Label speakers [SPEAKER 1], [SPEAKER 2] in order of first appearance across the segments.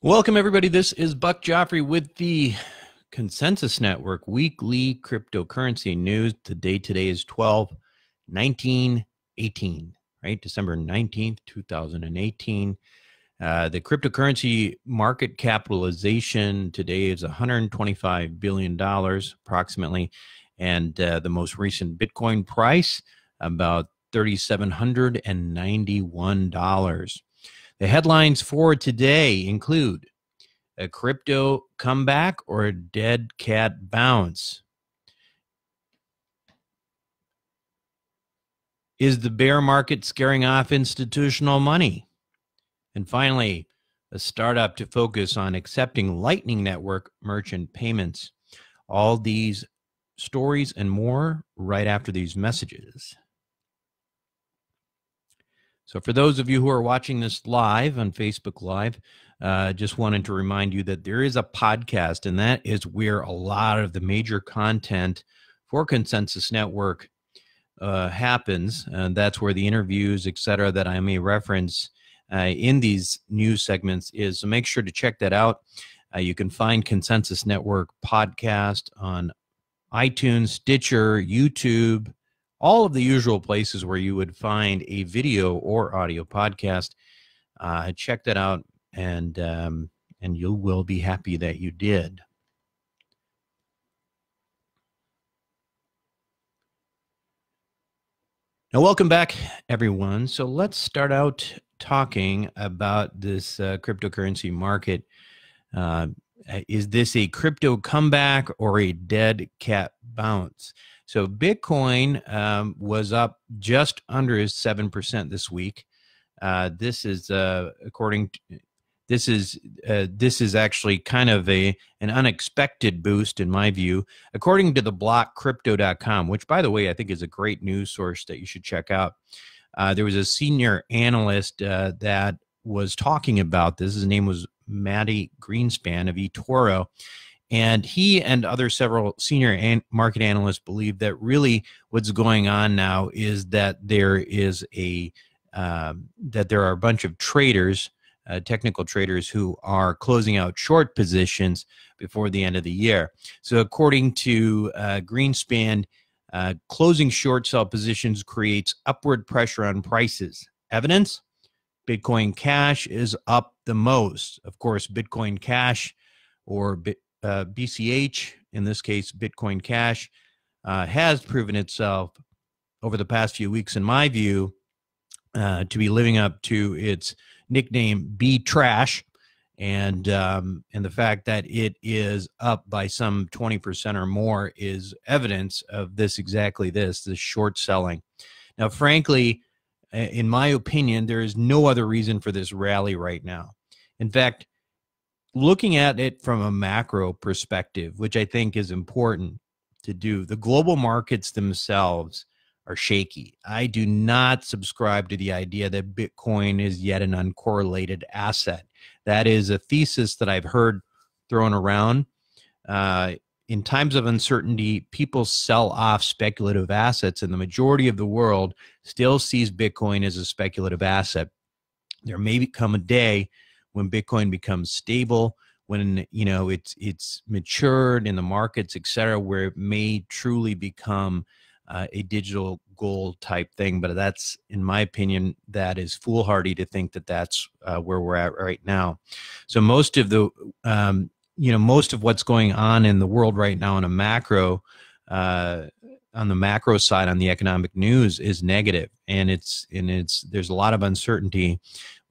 [SPEAKER 1] Welcome, everybody. This is Buck Joffrey with the Consensus Network weekly cryptocurrency news. The date today is 12/19/18, right? December 19th, 2018. The cryptocurrency market capitalization today is $125 billion approximately. And the most recent Bitcoin price, about $3,791. The headlines for today include a crypto comeback or a dead cat bounce. Is the bear market scaring off institutional money? And finally, a startup to focus on accepting Lightning Network merchant payments. All these stories and more right after these messages. So for those of you who are watching this live on Facebook Live, just wanted to remind you that there is a podcast, and that is where a lot of the major content for Consensus Network happens. And that's where the interviews, et cetera, that I may reference in these news segments is. So make sure to check that out. You can find Consensus Network podcast on iTunes, Stitcher, YouTube, all of the usual places where you would find a video or audio podcast. Check that out, and you will be happy that you did. Now, welcome back, everyone. So let's start out talking about this cryptocurrency market. Is this a crypto comeback or a dead cat bounce? So Bitcoin was up just under 7% this week. This is this is actually kind of an unexpected boost in my view, according to the blockcrypto.com, which, by the way, I think is a great news source that you should check out. There was a senior analyst that was talking about this. His name was Math Greenspan of eToro. And he and several senior market analysts believe that really what's going on now is that there is that there are a bunch of traders, technical traders, who are closing out short positions before the end of the year. So according to Greenspan, closing short sell positions creates upward pressure on prices. Evidence? Bitcoin Cash is up the most. Of course, Bitcoin Cash, or BCH, in this case, Bitcoin Cash, has proven itself over the past few weeks, in my view, to be living up to its nickname BTrash, and the fact that it is up by some 20% or more is evidence of this short selling. Now, frankly, in my opinion, there is no other reason for this rally right now. In fact, looking at it from a macro perspective, which I think is important to do, the global markets themselves are shaky. I do not subscribe to the idea that Bitcoin is yet an uncorrelated asset. That is a thesis that I've heard thrown around. In times of uncertainty, people sell off speculative assets, and the majority of the world still sees Bitcoin as a speculative asset. There may come a day when Bitcoin becomes stable, when it's matured in the markets, et cetera, where it may truly become a digital gold type thing. But that's, in my opinion, that is foolhardy to think that that's where we're at right now. So most of the most of what's going on in the world right now on the macro side, on the economic news, is negative, and there's a lot of uncertainty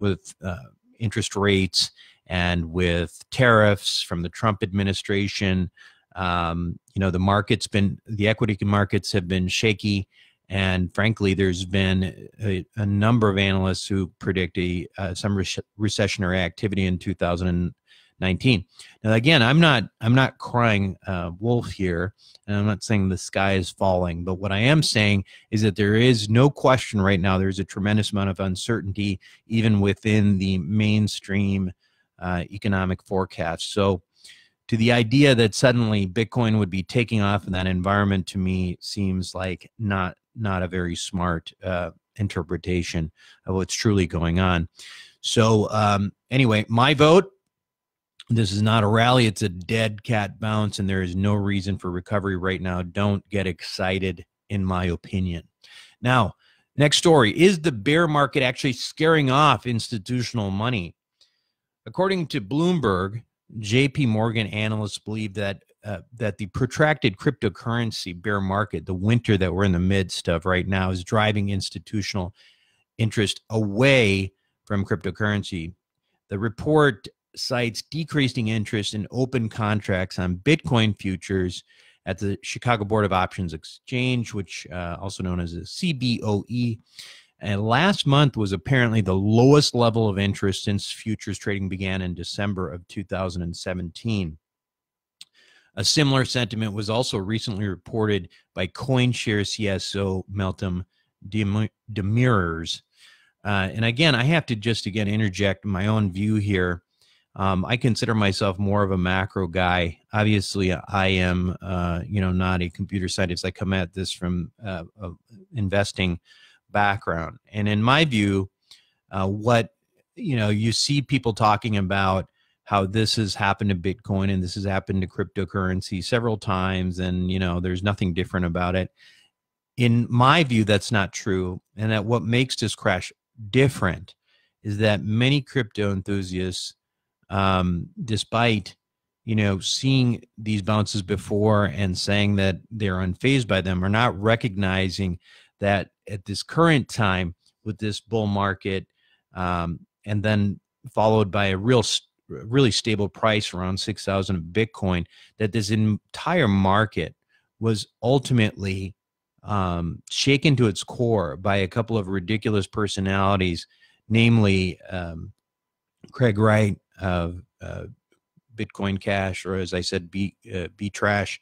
[SPEAKER 1] with interest rates and with tariffs from the Trump administration. The equity markets have been shaky, and frankly, there's been a number of analysts who predict some recessionary activity in 2019. Now, again, I'm not crying wolf here, and I'm not saying the sky is falling, but what I am saying is that there is no question right now. There's a tremendous amount of uncertainty even within the mainstream economic forecast. So to the idea that suddenly Bitcoin would be taking off in that environment, to me, seems like not a very smart interpretation of what's truly going on. So anyway, my vote This is not a rally. It's a dead cat bounce, and there is no reason for recovery right now. Don't get excited, in my opinion. Now, next story. Is the bear market actually scaring off institutional money? According to Bloomberg, JP Morgan analysts believe that that the protracted cryptocurrency bear market, the winter that we're in the midst of right now, is driving institutional interest away from cryptocurrency. The report cites decreasing interest in open contracts on Bitcoin futures at the Chicago Board of Options Exchange, which also known as the CBOE. And last month was apparently the lowest level of interest since futures trading began in December of 2017. A similar sentiment was also recently reported by CoinShares CSO Meltem Demirors. And again, I have to just again interject my own view here. I consider myself more of a macro guy. Obviously, I am, not a computer scientist. I come at this from investing background, and in my view, you see people talking about how this has happened to Bitcoin and this has happened to cryptocurrency several times, and there's nothing different about it. In my view, that's not true, and that what makes this crash different is that many crypto enthusiasts, despite seeing these bounces before and saying that they're unfazed by them, are not recognizing that at this current time with this bull market, and then followed by a really stable price around 6,000 of Bitcoin, that this entire market was ultimately shaken to its core by a couple of ridiculous personalities, namely Craig Wright of Bitcoin Cash, or as I said, BTrash,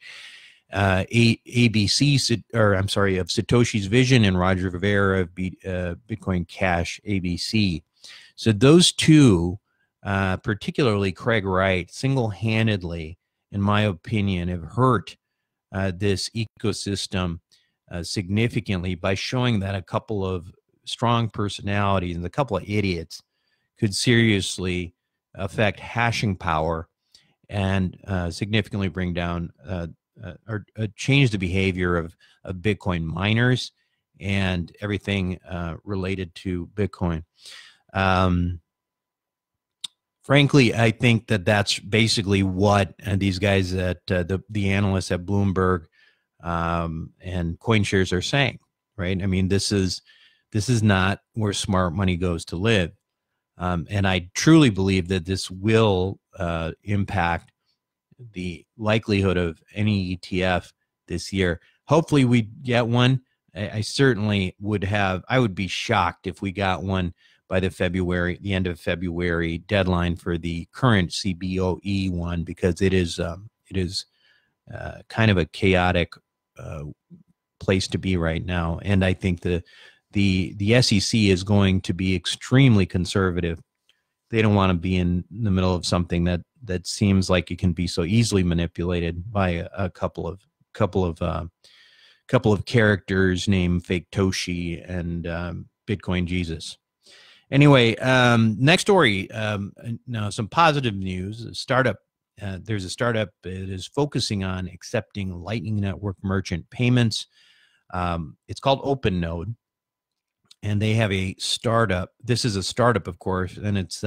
[SPEAKER 1] ABC, or I'm sorry, of Satoshi's Vision, and Roger Ver of Bitcoin Cash ABC. So those two, particularly Craig Wright, single-handedly, in my opinion, have hurt this ecosystem significantly by showing that a couple of strong personalities and a couple of idiots could seriously affect hashing power and significantly bring down or change the behavior of Bitcoin miners and everything related to Bitcoin. Frankly, I think that that's basically what these guys at the analysts at Bloomberg and CoinShares are saying, right? I mean, this is not where smart money goes to live. And I truly believe that this will impact the likelihood of any ETF this year. Hopefully we get one. I certainly would have, I would be shocked if we got one by the end of February deadline for the current CBOE one, because it is kind of a chaotic place to be right now. And I think the SEC is going to be extremely conservative. They don't want to be in the middle of something that seems like it can be so easily manipulated by a couple of characters named Fake Toshi and Bitcoin Jesus. Anyway, next story. Now, some positive news. There's a startup that is focusing on accepting Lightning Network merchant payments. It's called OpenNode, and they have a startup. This is a startup, of course, and it's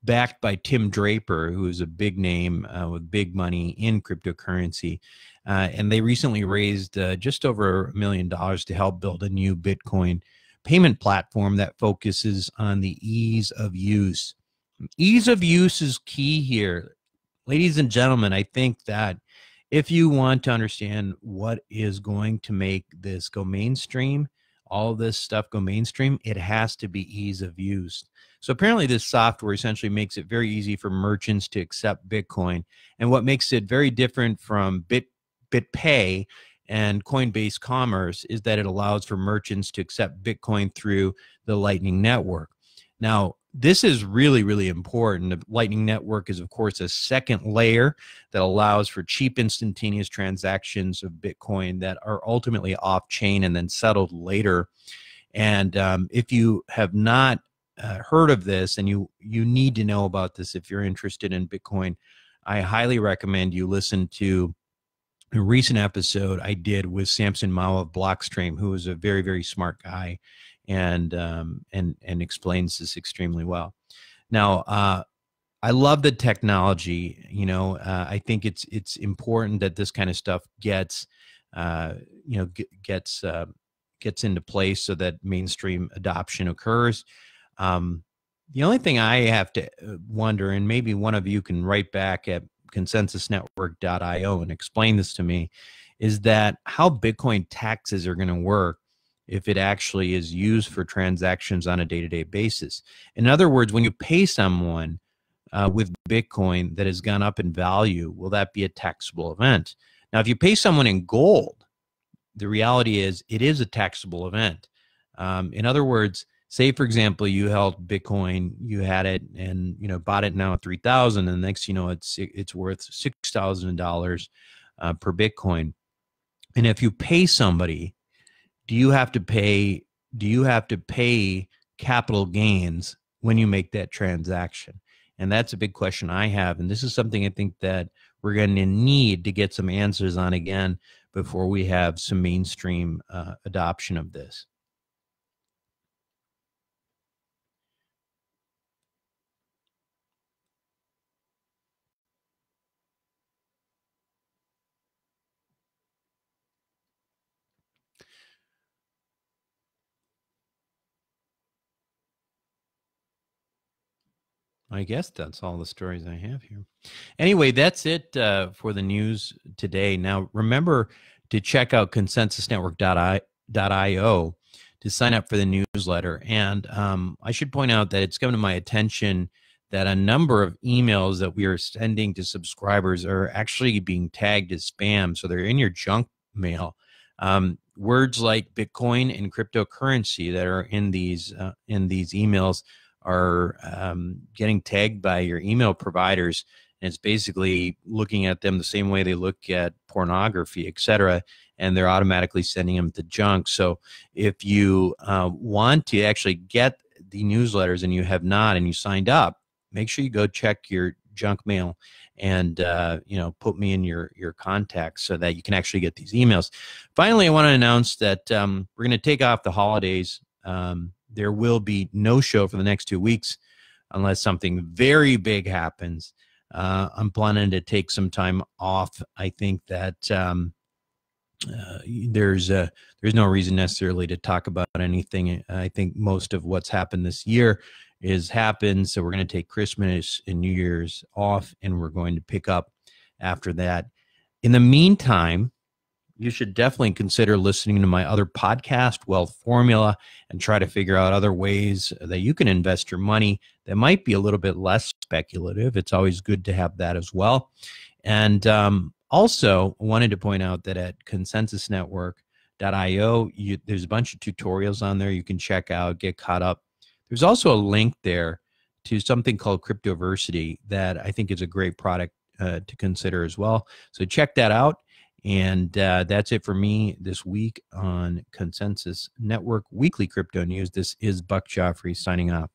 [SPEAKER 1] backed by Tim Draper, who is a big name with big money in cryptocurrency. And they recently raised just over $1 million to help build a new Bitcoin payment platform that focuses on the ease of use. Ease of use is key here. Ladies and gentlemen, I think that if you want to understand what is going to make this go mainstream, all of this stuff go mainstream, it has to be ease of use. So apparently this software essentially makes it very easy for merchants to accept Bitcoin. And what makes it very different from BitPay and Coinbase Commerce is that it allows for merchants to accept Bitcoin through the Lightning Network. Now, this is really, really important. The Lightning Network is, of course, a second layer that allows for cheap, instantaneous transactions of Bitcoin that are ultimately off-chain and then settled later. And if you have not heard of this and you need to know about this if you're interested in Bitcoin, I highly recommend you listen to a recent episode I did with Samson Mao of Blockstream, who is a very, very smart guy and explains this extremely well. Now, I love the technology. I think it's important that this kind of stuff gets gets into place so that mainstream adoption occurs. The only thing I have to wonder, and maybe one of you can write back at consensusnetwork.io and explain this to me, is that how Bitcoin taxes are going to work if it actually is used for transactions on a day-to-day basis. In other words, when you pay someone with Bitcoin that has gone up in value, will that be a taxable event? Now, if you pay someone in gold, the reality is it is a taxable event. In other words, say, for example, you held Bitcoin, you had it and, bought it now at 3,000 and next, it's worth $6,000 per Bitcoin. And if you pay somebody, do you have to pay capital gains when you make that transaction? And that's a big question I have. And this is something I think that we're going to need to get some answers on again before we have some mainstream adoption of this. I guess that's all the stories I have here. Anyway, that's it for the news today. Now, remember to check out consensusnetwork.io to sign up for the newsletter. And I should point out that it's come to my attention that a number of emails that we are sending to subscribers are actually being tagged as spam. So they're in your junk mail. Words like Bitcoin and cryptocurrency that are in these emails are getting tagged by your email providers, and it's basically looking at them the same way they look at pornography, etc., and they're automatically sending them to junk. So if you want to actually get the newsletters and you have not and you signed up, make sure you go check your junk mail and put me in your contacts so that you can actually get these emails. Finally, I want to announce that we're going to take off the holidays. There will be no show for the next 2 weeks unless something very big happens. I'm planning to take some time off. I think that there's no reason necessarily to talk about anything. I think most of what's happened this year is happened. So we're going to take Christmas and New Year's off, and we're going to pick up after that. In the meantime, you should definitely consider listening to my other podcast, Wealth Formula, and try to figure out other ways that you can invest your money that might be a little bit less speculative. It's always good to have that as well. And also wanted to point out that at consensusnetwork.io, there's a bunch of tutorials on there you can check out, get caught up. There's also a link there to something called Cryptoversity that I think is a great product to consider as well. So check that out. And that's it for me this week on Consensus Network Weekly Crypto News. This is Buck Joffrey signing off.